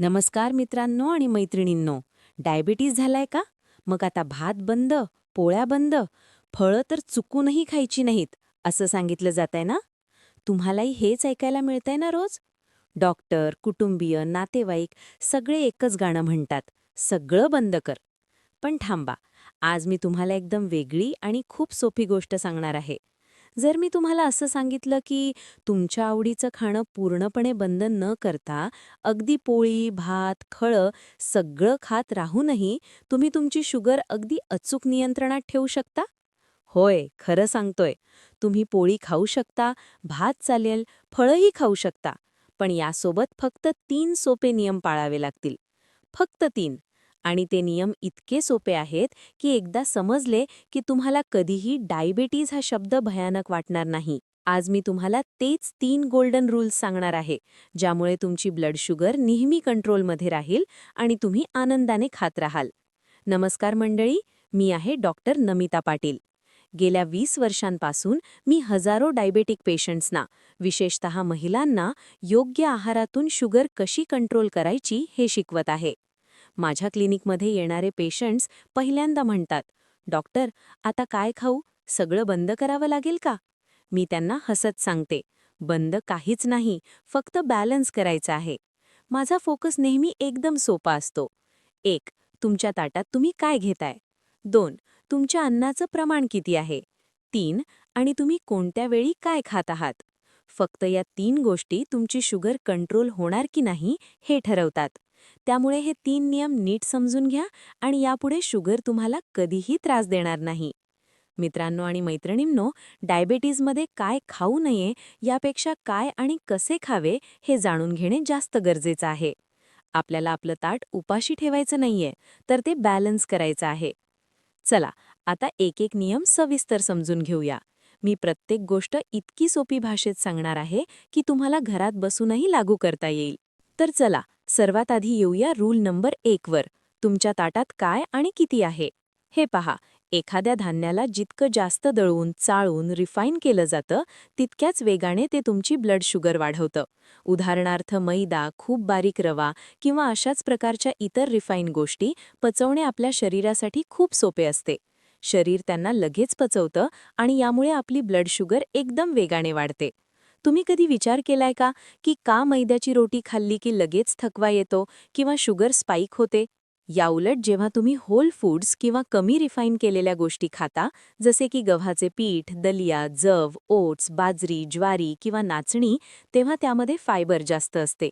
नमस्कार मित्रांनो आणि मैत्रिणींनो. डायबिटीज झालाय का? मग आता भात बंद, पोळ्या बंद, फळं तर चुकूनही खायची नाहीत, असं सांगितलं जातंय ना? तुम्हालाही हेच ऐकायला मिळतंय ना रोज? डॉक्टर, कुटुंबीय, नातेवाईक सगळे एकच गाणं म्हणतात, सगळं बंद कर. पण थांबा, आज मी तुम्हाला एकदम वेगळी आणि खूप सोपी गोष्ट सांगणार आहे. जर मी तुम्हाला असं सांगितलं की तुमच्या आवडीचं खाणं पूर्णपणे बंद न करता अगदी पोळी, भात, फळं सगळं खात राहूनही तुम्ही तुमची शुगर अगदी अचूक नियंत्रणात ठेवू शकता? होय, खरं सांगतोय. तुम्ही पोळी खाऊ शकता, भात चालेल, फळंही खाऊ शकता. पण यासोबत फक्त 3 सोपे नियम पाळावे लागतील. फक्त 3. आणि ते नियम इतके सोपे आहेत की एकदा समजले की तुम्हाला कधीही डायबिटीज हा शब्द भयानक वाटणार नाही. आज मी तुम्हाला तेच 3 गोल्डन रूल्स सांगणार आहे, ज्यामुळे तुमची ब्लड शुगर नेहमी कंट्रोलमध्ये राहील आणि तुम्ही आनंदाने खात राहाल. नमस्कार मंडळी, मी आहे डॉक्टर नमिता पाटील. गेल्या 20 वर्षांपासून मी हजारो डायबेटिक पेशंट्सना, विशेषतः महिलांना, योग्य आहारातून शुगर कशी कंट्रोल करायची हे शिकवत आहे. माझ्या क्लिनिकमध्ये येणारे पेशंट्स पहिल्यांदा म्हणतात, डॉक्टर, आता काय खाऊ? सगळं बंद करावं लागेल का? मी त्यांना हसत सांगते, बंद काहीच नाही, फक्त बॅलन्स करायचा आहे. माझा फोकस नेहमी एकदम सोपा असतो. 1. तुमच्या ताटात तुम्ही काय घेताय? 2. तुमच्या अन्नाचं प्रमाण किती आहे? 3. आणि तुम्ही कोणत्या वेळी काय खात आहात? फक्त या 3 गोष्टी तुमची शुगर कंट्रोल होणार की नाही हे ठरवतात. त्यामुळे हे 3 नियम नीट समजून घ्या आणि यापुढे शुगर तुम्हाला कधीही त्रास देणार नाही. मित्रांनो आणि मैत्रिणींनो, डायबिटीजमध्ये काय खाऊ नये यापेक्षा काय आणि कसे खावे हे जाणून घेणे जास्त गरजेचं आहे. आपल्याला आपलं ताट उपाशी ठेवायचं नाहीये, तर ते बॅलन्स करायचं आहे. चला, आता एक एक नियम सविस्तर समजून घेऊया. मी प्रत्येक गोष्ट इतकी सोपी भाषेत सांगणार आहे की तुम्हाला घरात बसूनही लागू करता येईल. तर चला, सर्वात आधी येऊया रूल नंबर 1 वर. तुमच्या ताटात काय आणि किती आहे? हे पहा, एखाद्या धान्याला जितकं जास्त दळून, चाळून, रिफाईन केलं जातं, तितक्याच वेगाने ते तुमची ब्लड शुगर वाढवतं. उदाहरणार्थ मैदा, खूप बारीक रवा किंवा अशाच प्रकारच्या इतर रिफाईन गोष्टी पचवणे आपल्या शरीरासाठी खूप सोपे असते. शरीर त्यांना लगेच पचवतं आणि यामुळे आपली ब्लड शुगर एकदम वेगाने वाढते. तुम्ही कधी विचार केलाय का मैद्याची रोटी खाल्ली की लगेच थकवा येतो किंवा शुगर स्पाइक होते? याउलट जेव्हा तुम्ही होल फूड्स किंवा कमी रिफाईन केलेल्या गोष्टी खाता, जसे की गव्हाचे पीठ, दलिया, जव, ओट्स, बाजरी, ज्वारी किंवा नाचणी, तेव्हा त्यामध्ये फायबर जास्त असते.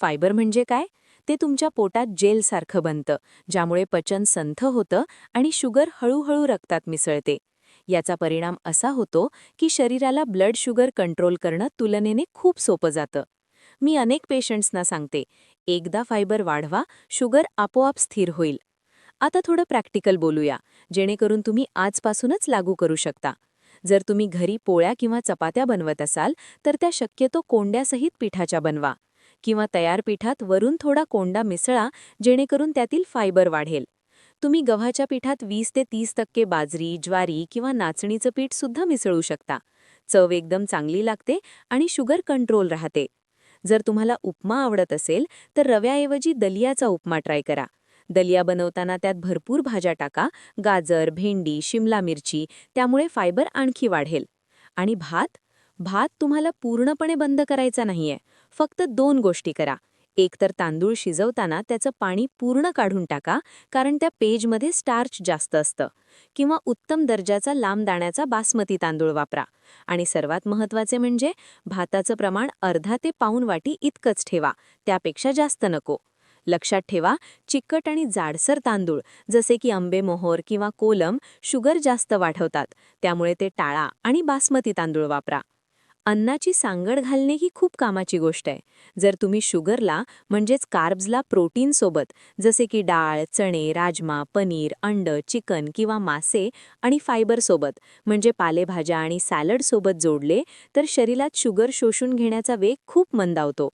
फायबर म्हणजे काय? ते तुमच्या पोटात जेलसारखं बनतं, ज्यामुळे पचन संथ होतं आणि शुगर हळूहळू रक्तात मिसळते. याचा परिणाम असा होतो की शरीराला ब्लड शुगर कंट्रोल करणं तुलनेने खूप सोपं जातं. मी अनेक पेशंट्सना सांगते, एकदा फायबर वाढवा, शुगर आपोआप स्थिर होईल. आता थोडं प्रॅक्टिकल बोलूया, जेणेकरून तुम्ही आजपासूनच लागू करू शकता. जर तुम्ही घरी पोळ्या किंवा चपात्या बनवत असाल, तर त्या शक्यतो कोंड्यासहित पिठाच्या बनवा. किंवा तयार पिठात वरून थोडा कोंडा मिसळा, जेणेकरून त्यातील फायबर वाढेल. तुम्ही गव्हाच्या पिठात 20 ते 30% बाजरी, ज्वारी किंवा नाचणीचं पीठ सुद्धा मिसळू शकता. चव एकदम चांगली लागते आणि शुगर कंट्रोल राहते. जर तुम्हाला उपमा आवडत असेल, तर रव्याऐवजी दलियाचा उपमा ट्राय करा. दलिया बनवताना त्यात भरपूर भाज्या टाका, गाजर, भेंडी, शिमला मिरची, त्यामुळे फायबर आणखी वाढेल. आणि भात? भात तुम्हाला पूर्णपणे बंद करायचा नाहीये. फक्त 2 गोष्टी करा. एक तर तांदूळ शिजवताना त्याचं पाणी पूर्ण काढून टाका, कारण त्या पेजमध्ये स्टार्च जास्त असतं. किंवा उत्तम दर्जाचा लांब दाण्याचा बासमती तांदूळ वापरा. आणि सर्वात महत्त्वाचे म्हणजे भाताचं प्रमाण अर्धा ते पाऊण वाटी इतकंच ठेवा, त्यापेक्षा जास्त नको. लक्षात ठेवा, चिकट आणि जाडसर तांदूळ जसे की आंबेमोहोर किंवा कोलम शुगर जास्त वाढवतात, त्यामुळे ते टाळा आणि बासमती तांदूळ वापरा. अन्नाची सांगड घालणे ही खूप कामाची गोष्ट आहे. जर तुम्ही शुगरला म्हणजेच कार्ब्सला प्रोटीनसोबत जसे की डाळ, चणे, राजमा, पनीर, अंड, चिकन किंवा मासे आणि फायबरसोबत म्हणजे पालेभाज्या आणि सॅलडसोबत जोडले, तर शरीरात शुगर शोषून घेण्याचा वेग खूप मंदावतो.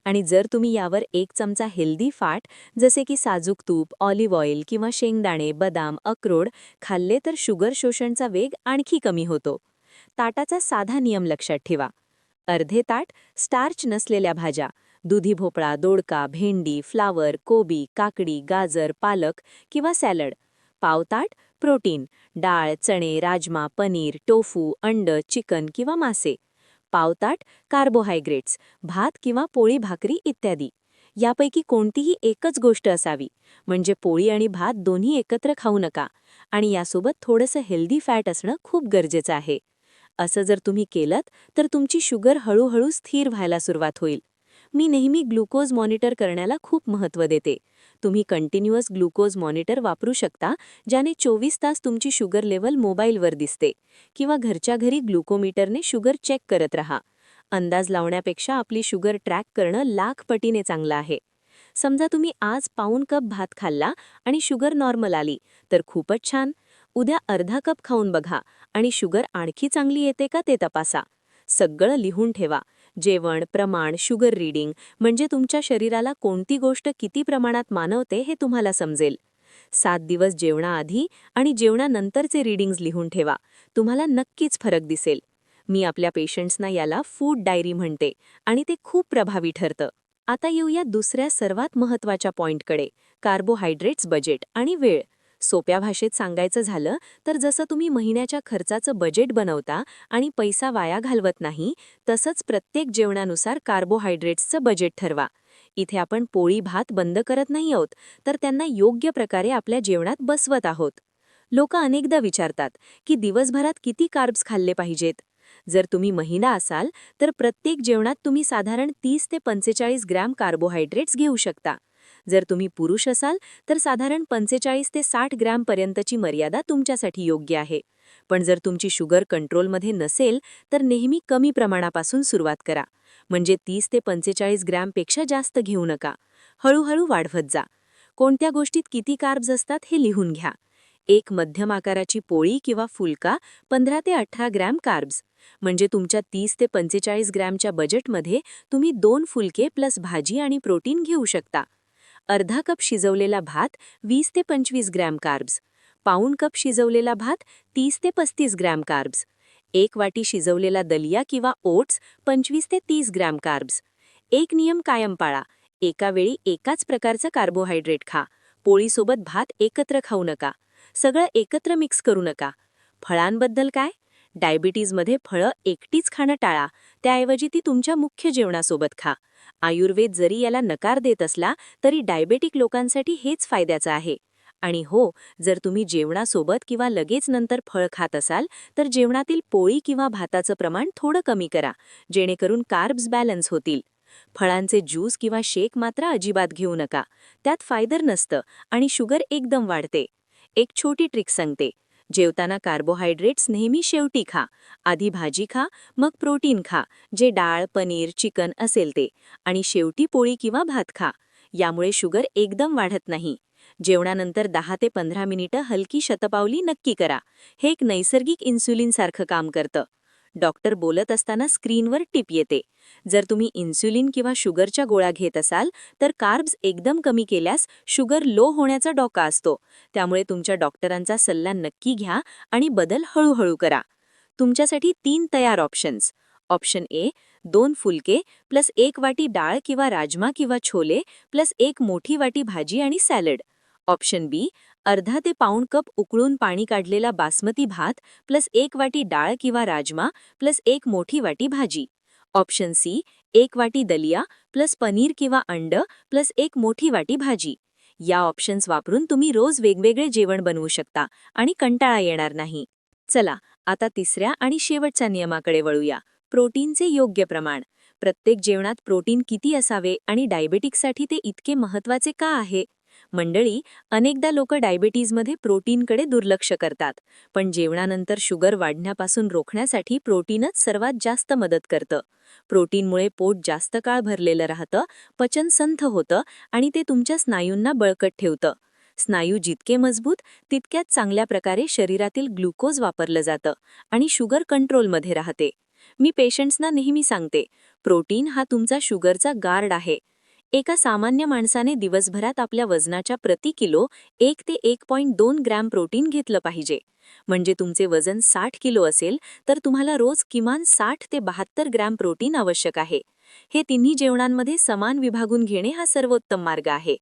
आणि जर तुम्ही यावर 1 चमचा हेल्दी फॅट जसे की साजूक तूप, ऑलिव्ह ऑइल किंवा शेंगदाणे, बदाम, अक्रोड खाल्ले, तर शुगर शोषणचा वेग आणखी कमी होतो. ताटाचा साधा नियम लक्षात ठेवा. अर्धे ताट स्टार्च नसलेल्या भाज्या, दुधी भोपळा, दोडका, भेंडी, फ्लावर, कोबी, काकडी, गाजर, पालक किंवा सॅलड. पावताट प्रोटीन, डाळ, चणे, राजमा, पनीर, टोफू, अंड, चिकन किंवा मासे. पावताट कार्बोहायड्रेट्स, भात किंवा पोळी भाकरी इत्यादी. यापैकी कोणतीही एकच गोष्ट असावी, म्हणजे पोळी आणि भात दोन्ही एकत्र खाऊ नका. आणि यासोबत थोडंसं हेल्दी फॅट असणं खूप गरजेचं आहे. असं जर तुम्ही केलंत तर तुमची शुगर हळूहळू स्थिर व्हायला सुरुवात होईल. मी नेहमी ग्लुकोज मॉनिटर करण्याला खूप महत्त्व देते. तुम्ही कंटिन्युअस ग्लुकोज मॉनिटर वापरू शकता, ज्याने 24 तास तुमची शुगर लेवल मोबाईलवर दिसते, किंवा घरच्या घरी ग्लुकोमीटरने शुगर चेक करत राहा. अंदाज लावण्यापेक्षा आपली शुगर ट्रॅक करणं लाख पटीने चांगलं आहे. समजा तुम्ही आज पाऊण कप भात खाल्ला आणि शुगर नॉर्मल आली, तर खूपच छान. उद्या अर्धा कप खाऊन बघा आणि शुगर आणखी चांगली येते का ते तपासा. सगळं लिहून ठेवा. जेवण, प्रमाण, शुगर रीडिंग, म्हणजे तुमच्या शरीराला कोणती गोष्ट किती प्रमाणात मानवते हे तुम्हाला समजेल. 7 दिवस जेवणाआधी आणि जेवणानंतरचे रीडिंग्ज लिहून ठेवा. तुम्हाला नक्कीच फरक दिसेल. मी आपल्या पेशंट्सना याला फूड डायरी म्हणते आणि ते खूप प्रभावी ठरतं. आता येऊया दुसऱ्या सर्वात महत्त्वाच्या पॉइंटकडे, कार्बोहायड्रेट्स बजेट आणि वेळ. सोप्या भाषेत सांगायचं झालं तर जसं तुम्ही महिन्याच्या खर्चाचं बजेट बनवता आणि पैसा वाया घालवत नाही, तसंच प्रत्येक जेवणानुसार कार्बोहायड्रेट्सचं बजेट ठरवा. इथे आपण पोळी भात बंद करत नाही आहोत, तर त्यांना योग्य प्रकारे आपल्या जेवणात बसवत आहोत. लोक अनेकदा विचारतात की दिवसभरात किती कार्ब्स खाल्ले पाहिजेत. जर तुम्ही महिला असाल तर प्रत्येक जेवणात तुम्ही साधारण 30 ते 45 ग्रॅम कार्बोहायड्रेट्स घेऊ शकता. जर तुम्ही पुरुष असाल तर साधारण 45 ते 60 ग्रॅम पर्यंतची मर्यादा तुमच्यासाठी योग्य आहे. पण जर तुमची शुगर कंट्रोलमध्ये नसेल तर नेहमी कमी प्रमाणापासून सुरुवात करा. म्हणजे 30 ते 45 ग्रॅमपेक्षा जास्त घेऊ नका. हळूहळू वाढवत जा. कोणत्या गोष्टीत किती कार्ब्स असतात हे लिहून घ्या. एक मध्यम आकाराची पोळी किंवा फुलका 15 ते 18 ग्रॅम कार्ब्स. म्हणजे तुमच्या 30 ते 45 ग्रॅमच्या बजेटमध्ये तुम्ही 2 फुलके प्लस भाजी आणि प्रोटीन घेऊ शकता. अर्धा कप शिजवलेला भात 20 ते 25 ग्रॅम कार्ब्स. पाऊण कप शिजवलेला भात 30 ते 35 ग्रॅम कार्ब्स. 1 वाटी शिजवलेला दलिया किंवा ओट्स 25 ते 30 ग्रॅम कार्ब्स. एक नियम कायम पाळा. एका वेळी एकाच प्रकारचं कार्बोहायड्रेट खा. पोळीसोबत भात एकत्र खाऊ नका. सगळं एकत्र मिक्स करू नका. फळांबद्दल काय? डायबिटीजमध्ये फळं एकटीच खाणं टाळा. त्याऐवजी ती तुमच्या मुख्य जेवणासोबत खा. आयुर्वेद जरी याला नकार देत असला तरी डायबेटिक लोकांसाठी हेच फायद्याचं आहे. आणि हो, जर तुम्ही जेवणासोबत किंवा लगेच नंतर फळ खात असाल तर जेवणातील पोळी किंवा भाताचं प्रमाण थोडं कमी करा, जेणेकरून कार्ब्स बॅलन्स होतील. फळांचे ज्यूस किंवा शेक मात्र अजिबात घेऊ नका. त्यात फायबर नसतं आणि शुगर एकदम वाढते. एक छोटी ट्रिक सांगते. जेवताना कार्बोहायड्रेट्स नेहमी शेवटी खा. आधी भाजी खा, मग प्रोटीन खा, जे डाळ, पनीर, चिकन असेल ते, आणि शेवटी पोळी किंवा भात खा. यामुळे शुगर एकदम वाढत नाही. जेवणानंतर 10 ते 15 मिनिटं हलकी शतपावली नक्की करा. हे एक नैसर्गिक इन्सुलिनसारखं काम करतं. डॉक्टर बोलत असताना स्क्रीनवर टिप येते. जर तुम्ही इन्सुलिन किंवा शुगरच्या गोळ्या घेत असाल तर कार्ब्स एकदम कमी केल्यास शुगर लो होण्याचा धोका असतो. त्यामुळे तुमच्या डॉक्टरांचा सल्ला नक्की घ्या आणि बदल हळूहळू करा. तुमच्यासाठी 3 तयार ऑप्शन्स. ऑप्शन ए, 2 फुलके प्लस 1 वाटी डाळ किंवा राजमा किंवा छोले प्लस 1 मोठी वाटी भाजी आणि सॅलड. ऑप्शन बी, अर्धा ते पाऊण कप उकळून पाणी काढलेला बासमती भात प्लस 1 वाटी डाळ किंवा राजमा प्लस 1 मोठी वाटी भाजी. ऑप्शन सी, 1 वाटी दलिया प्लस पनीर किंवा अंड प्लस 1 मोठी वाटी भाजी. या ऑप्शन्स वापरून तुम्ही रोज वेगवेगळे जेवण बनवू शकता आणि कंटाळा येणार नाही. चला, आता तिसऱ्या आणि शेवटच्या नियमाकडे वळूया. प्रोटीनचे योग्य प्रमाण. प्रत्येक जेवणात प्रोटीन किती असावे आणि डायबेटिक्ससाठी ते इतके महत्त्वाचे का आहे? मंडळी, अनेकदा लोक डायबिटीजमध्ये प्रोटीनकडे दुर्लक्ष करतात, पण जेवणानंतर शुगर वाढण्यापासून रोखण्यासाठी प्रोटीनच सर्वात जास्त मदत करतं. प्रोटीनमुळे पोट जास्त काळ भरलेलं राहतं, पचन संथ होतं आणि ते तुमच्या स्नायूंना बळकट ठेवतं. स्नायू जितके मजबूत तितक्याच चांगल्या प्रकारे शरीरातील ग्लुकोज वापरलं जातं आणि शुगर कंट्रोलमध्ये राहते. मी पेशंट्सना नेहमी सांगते, प्रोटीन हा तुमचा शुगरचा गार्ड आहे. एका सामान्य माणसाने दिवसभरात आपल्या वजनाच्या प्रति किलो 1 ते 1.2 ग्रॅम प्रोटीन घेतलं पाहिजे. म्हणजे तुमचे वजन 60 किलो असेल तर तुम्हाला रोज किमान 60 ते 72 ग्रॅम प्रोटीन आवश्यक आहे. हे तिन्ही जेवणांमध्ये समान विभागून घेणे हा सर्वोत्तम मार्ग आहे.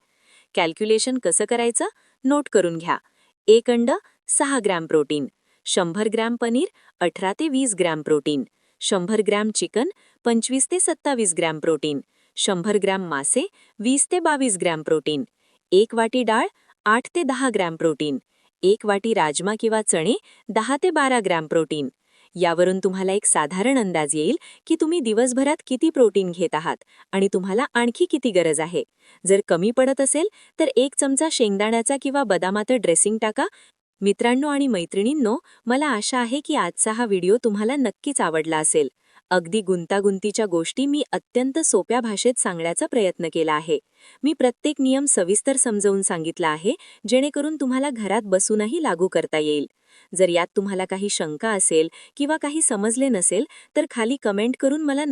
कॅल्क्युलेशन कसं करायचं? नोट करून घ्या. 1 अंड 6 ग्रॅम प्रोटीन, 100 ग्रॅम पनीर 18 ते 20 ग्रॅम प्रोटीन, 100 ग्रॅम चिकन 25 ते 27 ग्रॅम प्रोटीन, 100 ग्रॅम मासे 20 ते 22 ग्रॅम प्रोटीन, 1 वाटी डाळ 8 ते 10 ग्रॅम प्रोटीन, 1 वाटी राजमा किंवा चणे 10 ते 12 ग्रॅम प्रोटीन. यावरून तुम्हाला एक साधारण अंदाज येईल की तुम्ही दिवसभरात किती प्रोटीन घेत आहात आणि तुम्हाला आणखी किती गरज आहे. जर कमी पडत असेल तर 1 चमचा शेंगदाण्याचा किंवा बदामाचं ड्रेसिंग टाका. मित्रांनो आणि मैत्रिणींनो, मला आशा आहे की आजचा हा व्हिडिओ तुम्हाला नक्कीच आवडला असेल. अगदी गुंतागुंतीच्या गोष्टी मी अत्यंत सोप्या भाषेत सांगण्याचा प्रयत्न केला आहे. मी प्रत्येक नियम सविस्तर समजावून सांगितला आहे, जेणेकरून तुम्हाला घरात बसूनही लागू करता येईल. जर यात तुम्हाला काही शंका असेल किंवा काही समजले नसेल तर खाली कमेंट करून मला